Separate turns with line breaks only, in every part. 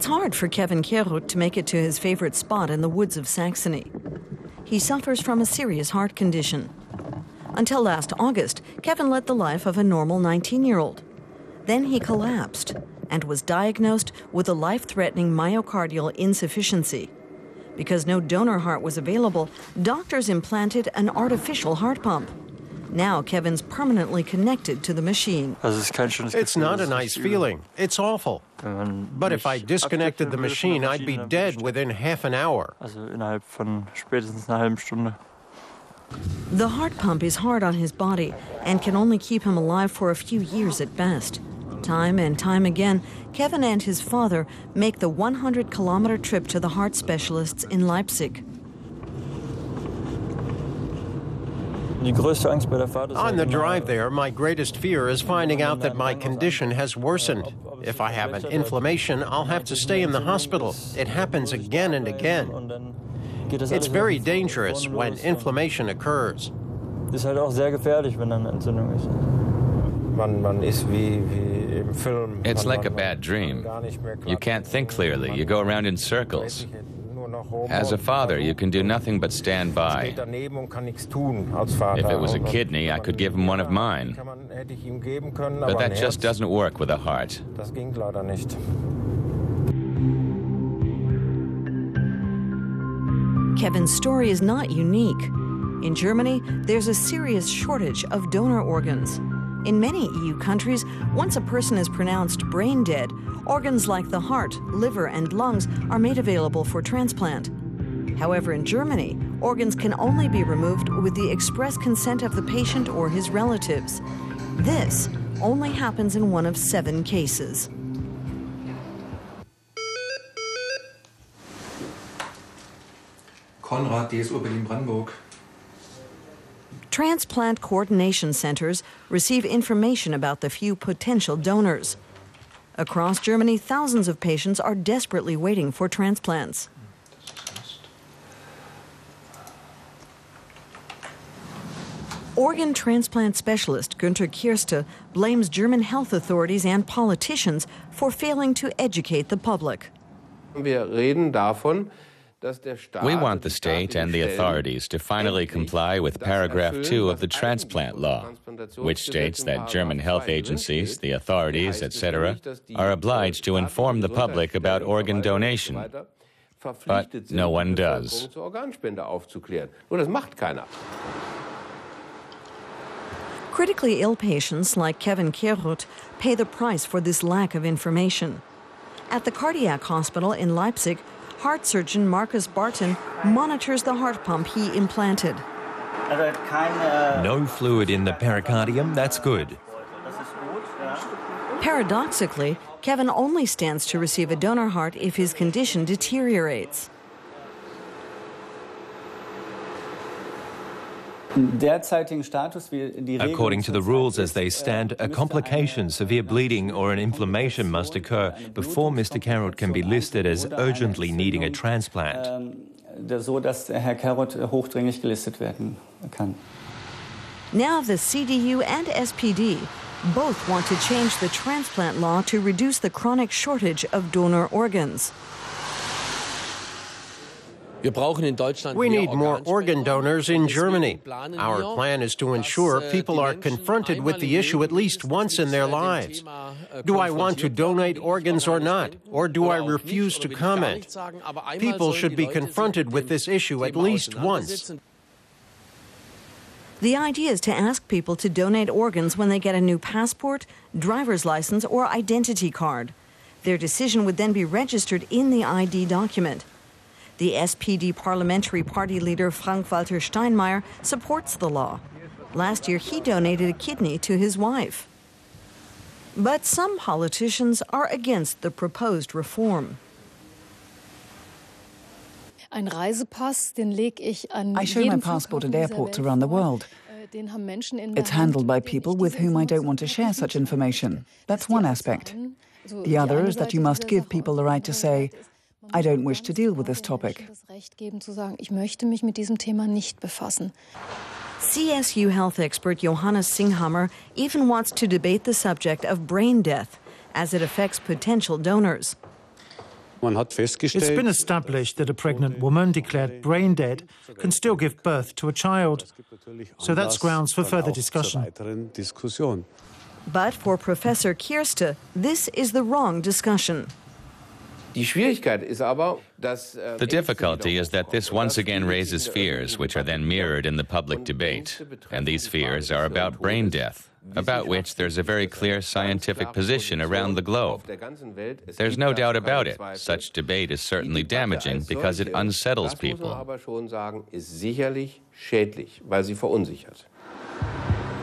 It's hard for Kevin Kierut to make it to his favorite spot in the woods of Saxony. He suffers from a serious heart condition. Until last August, Kevin led the life of a normal 19-year-old. Then he collapsed and was diagnosed with a life-threatening myocardial insufficiency. Because no donor heart was available, doctors implanted an artificial heart pump. Now Kevin's permanently connected to the machine.
It's not a nice feeling. It's awful. But if I disconnected the machine, I'd be dead within half an hour.
The heart pump is hard on his body and can only keep him alive for a few years at best. Time and time again, Kevin and his father make the 100-kilometer trip to the heart specialists in Leipzig.
On the drive there, my greatest fear is finding out that my condition has worsened. If I have an inflammation, I'll have to stay in the hospital. It happens again and again. It's very dangerous when inflammation occurs.
It's
like a bad dream. You can't think clearly. You go around in circles. As a father, you can do nothing but stand by. If it was a kidney, I could give him one of mine. But that just doesn't work with a heart.
Kevin's story is not unique. In Germany, there's a serious shortage of donor organs. In many EU countries, once a person is pronounced brain dead, organs like the heart, liver, and lungs are made available for transplant. However, in Germany, organs can only be removed with the express consent of the patient or his relatives. This only happens in one of 7 cases.
Konrad, DSU Berlin-Brandenburg.
Transplant coordination centers receive information about the few potential donors. Across Germany, thousands of patients are desperately waiting for transplants. Organ transplant specialist Günther Kirste blames German health authorities and politicians for failing to educate the public.
We want the state and the authorities to finally comply with paragraph 2 of the transplant law, which states that German health agencies, the authorities, etc., are obliged to inform the public about organ donation. But no one does.
Critically ill patients like Kevin Kierut pay the price for this lack of information. At the cardiac hospital in Leipzig, heart surgeon Markus Barton monitors the heart pump he implanted.
No fluid in the pericardium, that's good.
Paradoxically, Kevin only stands to receive a donor heart if his condition deteriorates.
According to the rules as they stand, a complication, severe bleeding or an inflammation must occur before Mr. Kierut can be listed as urgently needing a transplant.
Now the CDU and SPD both want to change the transplant law to reduce the chronic shortage of donor organs.
We need more organ donors in Germany. Our plan is to ensure people are confronted with the issue at least once in their lives. Do I want to donate organs or not? Or do I refuse to comment? People should be confronted with this issue at least once.
The idea is to ask people to donate organs when they get a new passport, driver's license, or identity card. Their decision would then be registered in the ID document. The SPD parliamentary party leader Frank-Walter Steinmeier supports the law. Last year, he donated a kidney to his wife. But some politicians are against the proposed reform.
I show my passport at airports around the world. It's handled by people with whom I don't want to share such information. That's one aspect. The other is that you must give people the right to say, I don't wish to deal with this topic.
CSU health expert Johannes Singhammer even wants to debate the subject of brain death as it affects potential donors.
It's been established that a pregnant woman declared brain dead can still give birth to a child. So that's grounds for further discussion.
But for Professor Kirste, this is the wrong discussion.
The difficulty is that this once again raises fears, which are then mirrored in the public debate. And these fears are about brain death, about which there's a very clear scientific position around the globe. There's no doubt about it. Such debate is certainly damaging because it unsettles people.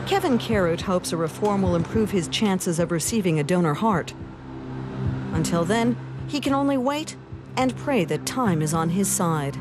Kevin Carrot hopes a reform will improve his chances of receiving a donor heart. Until then, he can only wait and pray that time is on his side.